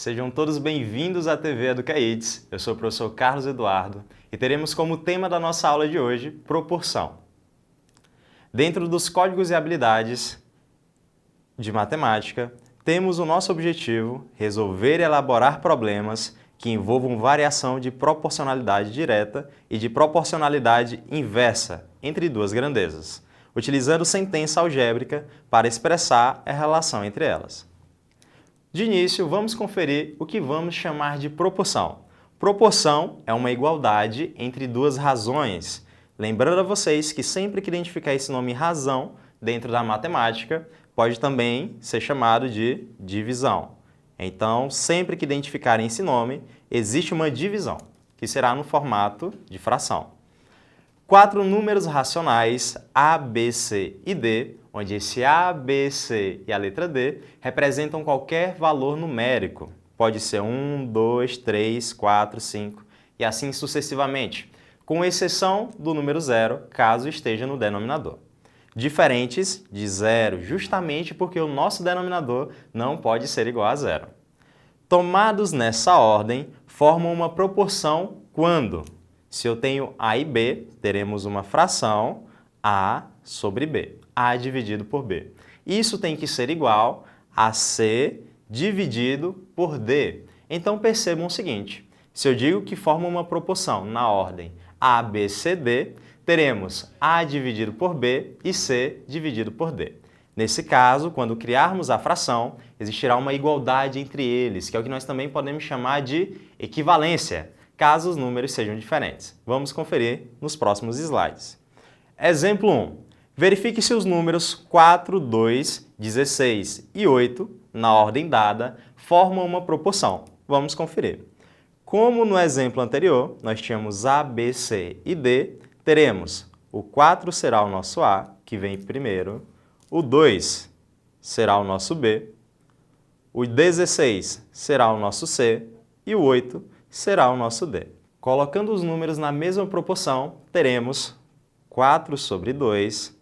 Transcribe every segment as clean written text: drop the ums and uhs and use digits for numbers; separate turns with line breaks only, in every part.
sejam todos bem-vindos à TV EducaITS. Eu sou o professor Carlos Eduardo e teremos como tema da nossa aula de hoje proporção. Dentro dos códigos e habilidades de matemática, temos o nosso objetivo resolver e elaborar problemas que envolvam variação de proporcionalidade direta e de proporcionalidade inversa entre duas grandezas, utilizando sentença algébrica para expressar a relação entre elas. De início, vamos conferir o que vamos chamar de proporção. Proporção é uma igualdade entre duas razões. Lembrando a vocês que sempre que identificar esse nome razão dentro da matemática, pode também ser chamado de divisão. Então, sempre que identificarem esse nome, existe uma divisão, que será no formato de fração. 4 números racionais A, B, C e D, onde esse A, B, C e a letra D representam qualquer valor numérico. Pode ser 1, 2, 3, 4, 5 e assim sucessivamente, com exceção do número 0, caso esteja no denominador. Diferentes de 0, justamente porque o nosso denominador não pode ser igual a 0. Tomados nessa ordem, formam uma proporção quando, se eu tenho A e B, teremos uma fração A sobre B, A dividido por B. Isso tem que ser igual a C dividido por D. Então percebam o seguinte, se eu digo que forma uma proporção na ordem A, B, C, D, teremos A dividido por B e C dividido por D. Nesse caso, quando criarmos a fração, existirá uma igualdade entre eles, que é o que nós também podemos chamar de equivalência, caso os números sejam diferentes. Vamos conferir nos próximos slides. Exemplo 1. Verifique se os números 4, 2, 16 e 8, na ordem dada, formam uma proporção. Vamos conferir. Como no exemplo anterior, nós tínhamos A, B, C e D, teremos o 4 será o nosso A, que vem primeiro, o 2 será o nosso B, o 16 será o nosso C e o 8 será o nosso D. Colocando os números na mesma proporção, teremos 4 sobre 2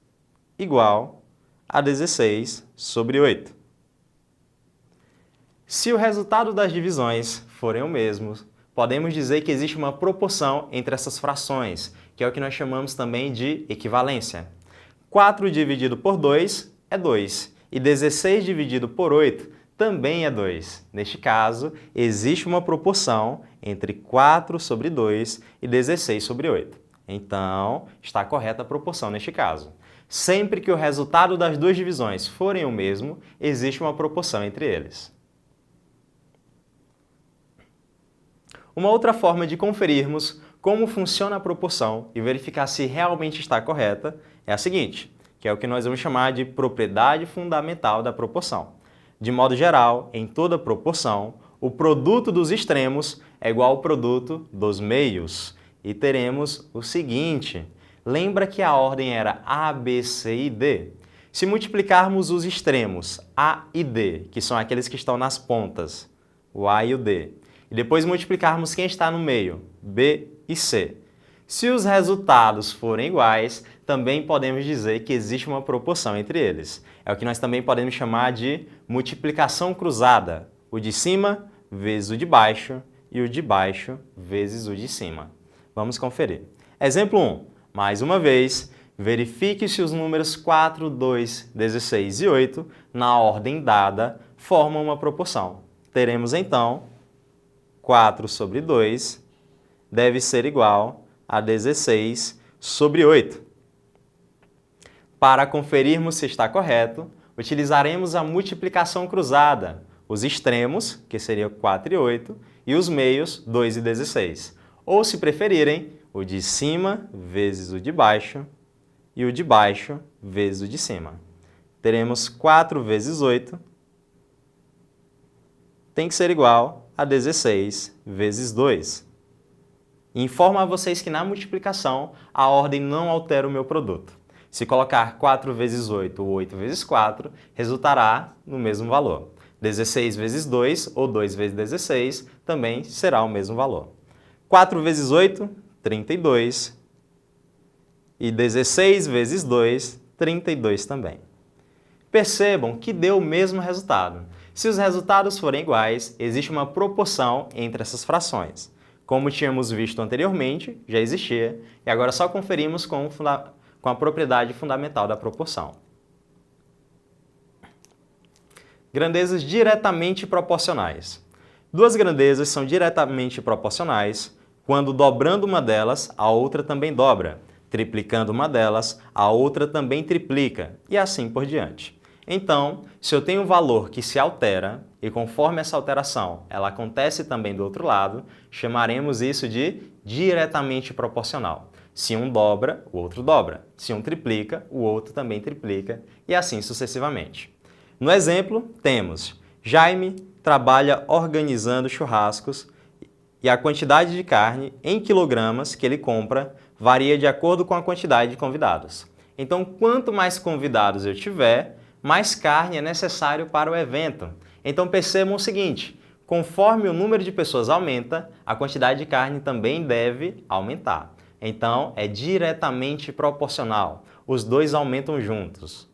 igual a 16 sobre 8. Se o resultado das divisões forem o mesmo, podemos dizer que existe uma proporção entre essas frações, que é o que nós chamamos também de equivalência. 4 dividido por 2 é 2 e 16 dividido por 8 também é 2. Neste caso, existe uma proporção entre 4 sobre 2 e 16 sobre 8. Então, está correta a proporção neste caso. Sempre que o resultado das duas divisões forem o mesmo, existe uma proporção entre eles. Uma outra forma de conferirmos como funciona a proporção e verificar se realmente está correta é a seguinte, que é o que nós vamos chamar de propriedade fundamental da proporção. De modo geral, em toda proporção, o produto dos extremos é igual ao produto dos meios. E teremos o seguinte, lembra que a ordem era A, B, C e D? Se multiplicarmos os extremos A e D, que são aqueles que estão nas pontas, o A e o D, e depois multiplicarmos quem está no meio, B e C. Se os resultados forem iguais, também podemos dizer que existe uma proporção entre eles. É o que nós também podemos chamar de multiplicação cruzada, o de cima vezes o de baixo e o de baixo vezes o de cima. Vamos conferir. Exemplo 1. Mais uma vez, verifique se os números 4, 2, 16 e 8, na ordem dada, formam uma proporção. Teremos então 4 sobre 2 deve ser igual a 16 sobre 8. Para conferirmos se está correto, utilizaremos a multiplicação cruzada, os extremos, que seriam 4 e 8, e os meios, 2 e 16. Ou, se preferirem, o de cima vezes o de baixo e o de baixo vezes o de cima. Teremos 4 vezes 8 tem que ser igual a 16 vezes 2. Informo a vocês que na multiplicação a ordem não altera o meu produto. Se colocar 4 vezes 8 ou 8 vezes 4, resultará no mesmo valor. 16 vezes 2 ou 2 vezes 16 também será o mesmo valor. 4 vezes 8, 32. E 16 vezes 2, 32 também. Percebam que deu o mesmo resultado. Se os resultados forem iguais, existe uma proporção entre essas frações. Como tínhamos visto anteriormente, já existia, e agora só conferimos com a propriedade fundamental da proporção. Grandezas diretamente proporcionais. Duas grandezas são diretamente proporcionais quando, dobrando uma delas, a outra também dobra. Triplicando uma delas, a outra também triplica, e assim por diante. Então, se eu tenho um valor que se altera, e conforme essa alteração ela acontece também do outro lado, chamaremos isso de diretamente proporcional. Se um dobra, o outro dobra. Se um triplica, o outro também triplica, e assim sucessivamente. No exemplo, temos Jaime trabalha organizando churrascos e a quantidade de carne em quilogramas que ele compra varia de acordo com a quantidade de convidados. Então, quanto mais convidados eu tiver, mais carne é necessário para o evento. Então, percebam o seguinte, conforme o número de pessoas aumenta, a quantidade de carne também deve aumentar. Então, é diretamente proporcional. Os dois aumentam juntos.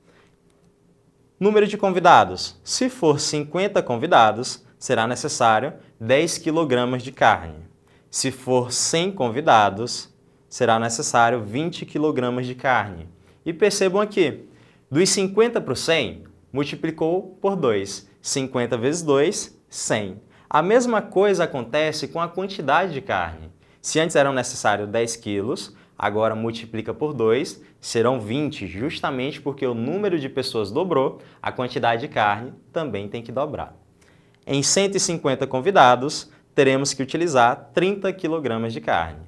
Número de convidados. Se for 50 convidados, será necessário 10 kg de carne. Se for 100 convidados, será necessário 20 kg de carne. E percebam aqui, dos 50 para o 100, multiplicou por 2. 50 vezes 2, 100. A mesma coisa acontece com a quantidade de carne. Se antes eram necessários 10 quilos, agora multiplica por 2, serão 20, justamente porque o número de pessoas dobrou, a quantidade de carne também tem que dobrar. Em 150 convidados, teremos que utilizar 30 kg de carne.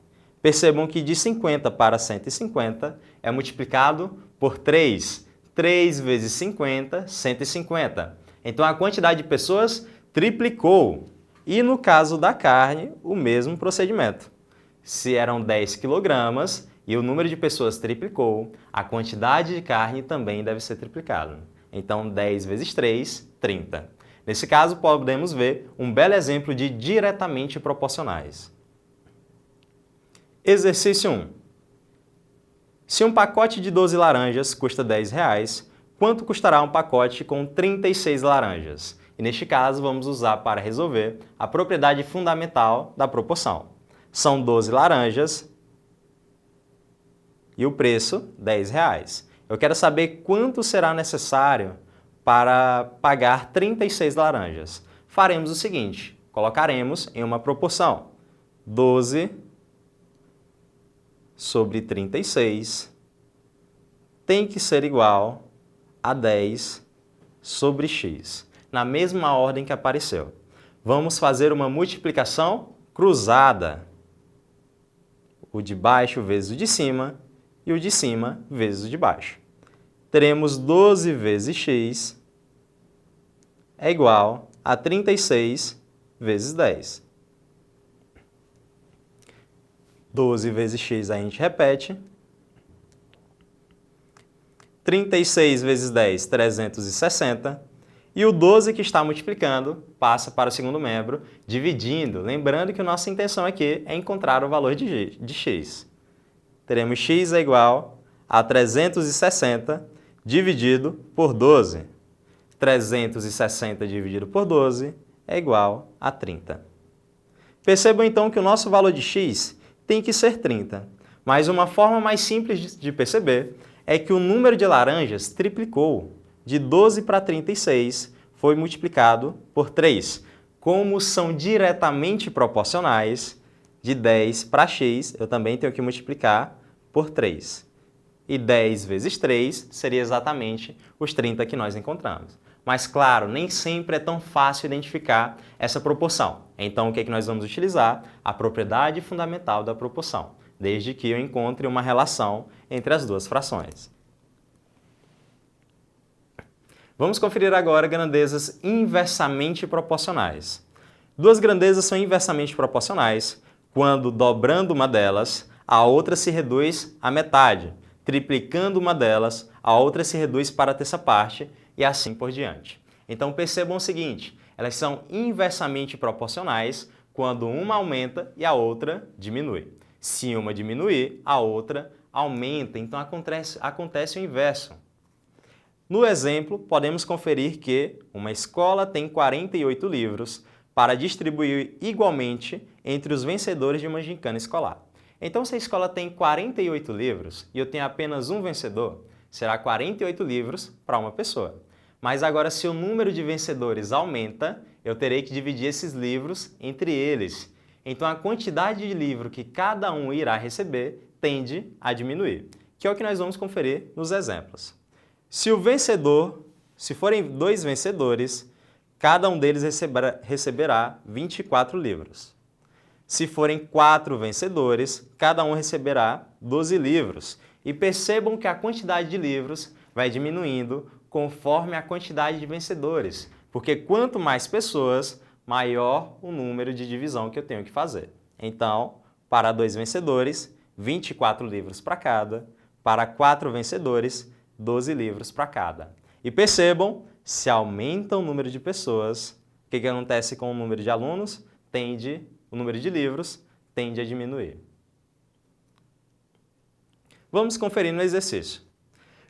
Percebam que de 50 para 150 é multiplicado por 3. 3 vezes 50, 150. Então a quantidade de pessoas triplicou. E no caso da carne, o mesmo procedimento. Se eram 10 kg e o número de pessoas triplicou, a quantidade de carne também deve ser triplicada. Então 10 vezes 3, 30. Nesse caso, podemos ver um belo exemplo de diretamente proporcionais. Exercício 1. Se um pacote de 12 laranjas custa R$10, quanto custará um pacote com 36 laranjas? E neste caso, vamos usar para resolver a propriedade fundamental da proporção. São 12 laranjas e o preço R$10. Eu quero saber quanto será necessário para pagar 36 laranjas. Faremos o seguinte, colocaremos em uma proporção 12 sobre 36 tem que ser igual a 10 sobre x, na mesma ordem que apareceu. Vamos fazer uma multiplicação cruzada. O de baixo vezes o de cima e o de cima vezes o de baixo. Teremos 12 vezes x é igual a 36 vezes 10. 12 vezes x a gente repete. 36 vezes 10, 360. E o 12 que está multiplicando passa para o segundo membro, dividindo. Lembrando que a nossa intenção aqui é encontrar o valor de x. Teremos x é igual a 360 dividido por 12. 360 dividido por 12 é igual a 30. Percebam então que o nosso valor de x tem que ser 30. Mas uma forma mais simples de perceber é que o número de laranjas triplicou. De 12 para 36 foi multiplicado por 3. Como são diretamente proporcionais, de 10 para x eu também tenho que multiplicar por 3. E 10 vezes 3 seria exatamente os 30 que nós encontramos. Mas, claro, nem sempre é tão fácil identificar essa proporção. Então, o que é que nós vamos utilizar? A propriedade fundamental da proporção, desde que eu encontre uma relação entre as duas frações. Vamos conferir agora grandezas inversamente proporcionais. Duas grandezas são inversamente proporcionais quando, dobrando uma delas, a outra se reduz à metade. Triplicando uma delas, a outra se reduz para a terça parte e assim por diante. Então percebam o seguinte, elas são inversamente proporcionais quando uma aumenta e a outra diminui. Se uma diminuir, a outra aumenta, então acontece o inverso. No exemplo, podemos conferir que uma escola tem 48 livros para distribuir igualmente entre os vencedores de uma gincana escolar. Então, se a escola tem 48 livros e eu tenho apenas um vencedor, será 48 livros para uma pessoa. Mas agora, se o número de vencedores aumenta, eu terei que dividir esses livros entre eles. Então, a quantidade de livro que cada um irá receber tende a diminuir, que é o que nós vamos conferir nos exemplos. Se forem 2 vencedores, cada um deles receberá 24 livros. Se forem 4 vencedores, cada um receberá 12 livros. E percebam que a quantidade de livros vai diminuindo conforme a quantidade de vencedores, porque quanto mais pessoas, maior o número de divisão que eu tenho que fazer. Então, para 2 vencedores, 24 livros para cada. Para 4 vencedores, 12 livros para cada. E percebam, se aumenta o número de pessoas, o que acontece com o número de alunos? O número de livros tende a diminuir. Vamos conferir no exercício.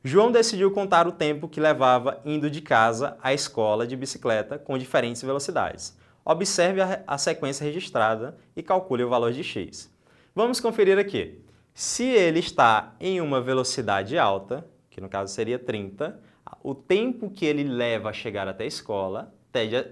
João decidiu contar o tempo que levava indo de casa à escola de bicicleta com diferentes velocidades. Observe a sequência registrada e calcule o valor de x. Vamos conferir aqui. Se ele está em uma velocidade alta, que no caso seria 30, o tempo que ele leva a chegar até a escola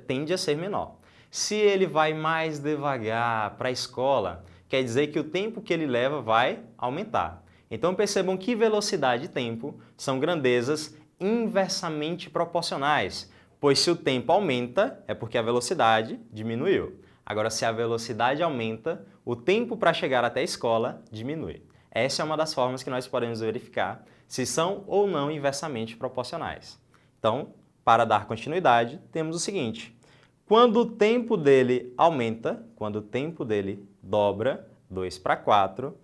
tende a ser menor. Se ele vai mais devagar para a escola, quer dizer que o tempo que ele leva vai aumentar. Então percebam que velocidade e tempo são grandezas inversamente proporcionais, pois se o tempo aumenta, é porque a velocidade diminuiu. Agora, se a velocidade aumenta, o tempo para chegar até a escola diminui. Essa é uma das formas que nós podemos verificar se são ou não inversamente proporcionais. Então, para dar continuidade, temos o seguinte. Quando o tempo dele aumenta, quando o tempo dele dobra, 2 para 4,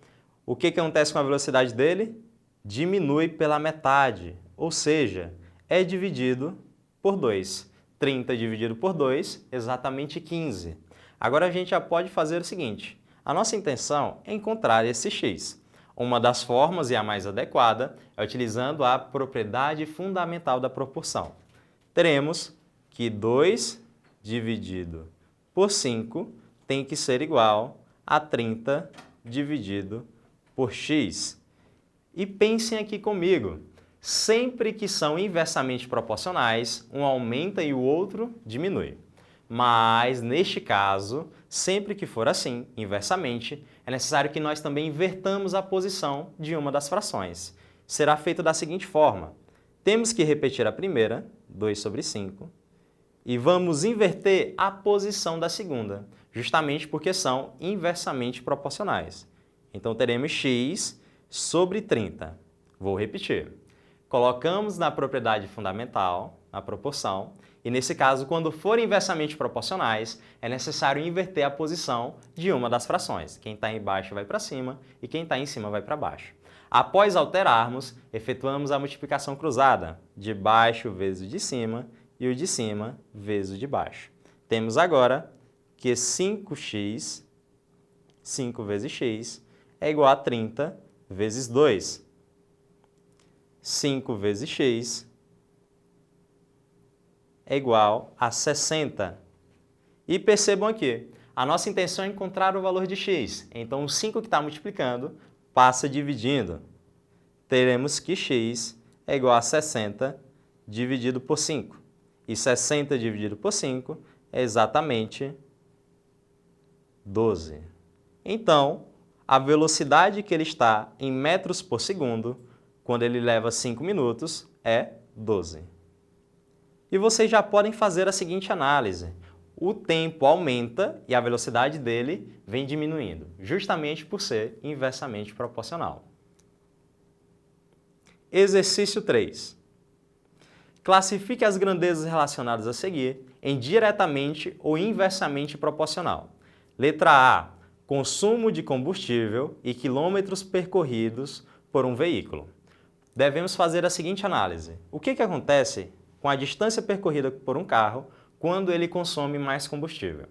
o que acontece com a velocidade dele? Diminui pela metade, ou seja, é dividido por 2. 30 dividido por 2, exatamente 15. Agora a gente já pode fazer o seguinte. A nossa intenção é encontrar esse x. Uma das formas, e a mais adequada, é utilizando a propriedade fundamental da proporção. Teremos que 2 dividido por 5 tem que ser igual a 30 dividido por x. E pensem aqui comigo, sempre que são inversamente proporcionais, um aumenta e o outro diminui. Mas, neste caso, sempre que for assim, inversamente, é necessário que nós também invertamos a posição de uma das frações. Será feito da seguinte forma. Temos que repetir a primeira, 2 sobre 5, e vamos inverter a posição da segunda, justamente porque são inversamente proporcionais. Então, teremos x sobre 30. Vou repetir. Colocamos na propriedade fundamental, na proporção, e nesse caso, quando forem inversamente proporcionais, é necessário inverter a posição de uma das frações. Quem está embaixo vai para cima e quem está em cima vai para baixo. Após alterarmos, efetuamos a multiplicação cruzada, de baixo vezes o de cima e o de cima vezes o de baixo. Temos agora que 5x, 5 vezes x, é igual a 30 vezes 2. 5 vezes x é igual a 60. E percebam aqui, a nossa intenção é encontrar o valor de x. Então, o 5 que está multiplicando passa dividindo. Teremos que x é igual a 60 dividido por 5. E 60 dividido por 5 é exatamente 12. Então, a velocidade que ele está em metros por segundo, quando ele leva 5 minutos, é 12. E vocês já podem fazer a seguinte análise. O tempo aumenta e a velocidade dele vem diminuindo, justamente por ser inversamente proporcional. Exercício 3. Classifique as grandezas relacionadas a seguir em diretamente ou inversamente proporcional. Letra A. Consumo de combustível e quilômetros percorridos por um veículo. Devemos fazer a seguinte análise. O que acontece com a distância percorrida por um carro quando ele consome mais combustível?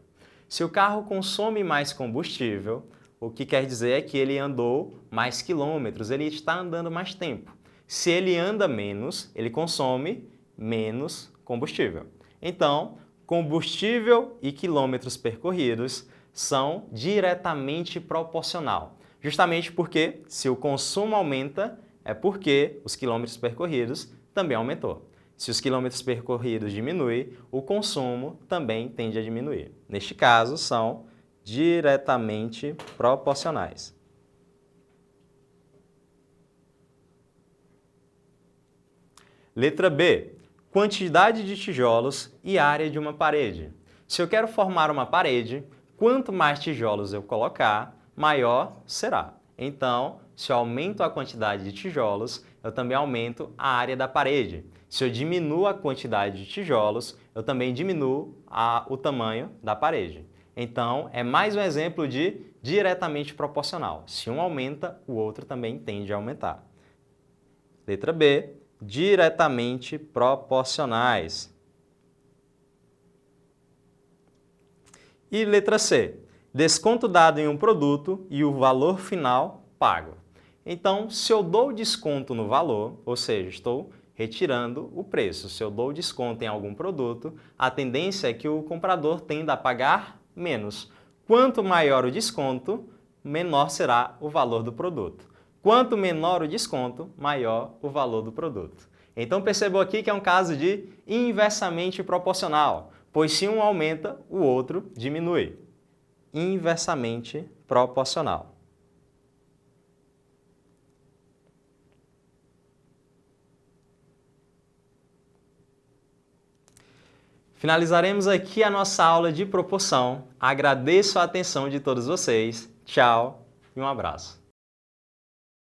Se o carro consome mais combustível, o que quer dizer é que ele andou mais quilômetros, ele está andando mais tempo. Se ele anda menos, ele consome menos combustível. Então, combustível e quilômetros percorridos são diretamente proporcional. Justamente porque se o consumo aumenta, é porque os quilômetros percorridos também aumentou. Se os quilômetros percorridos diminuem, o consumo também tende a diminuir. Neste caso, são diretamente proporcionais. Letra B. Quantidade de tijolos e área de uma parede. Se eu quero formar uma parede, quanto mais tijolos eu colocar, maior será. Então, se eu aumento a quantidade de tijolos, eu também aumento a área da parede. Se eu diminuo a quantidade de tijolos, eu também diminuo o tamanho da parede. Então, é mais um exemplo de diretamente proporcional. Se um aumenta, o outro também tende a aumentar. Letra B. Diretamente proporcionais. E letra C. Desconto dado em um produto e o valor final pago. Então, se eu dou desconto no valor, ou seja, estou retirando o preço. Se eu dou desconto em algum produto, a tendência é que o comprador tenda a pagar menos. Quanto maior o desconto, menor será o valor do produto. Quanto menor o desconto, maior o valor do produto. Então percebam aqui que é um caso de inversamente proporcional, pois se um aumenta, o outro diminui. Inversamente proporcional. Finalizaremos aqui a nossa aula de proporção. Agradeço a atenção de todos vocês. Tchau e um abraço.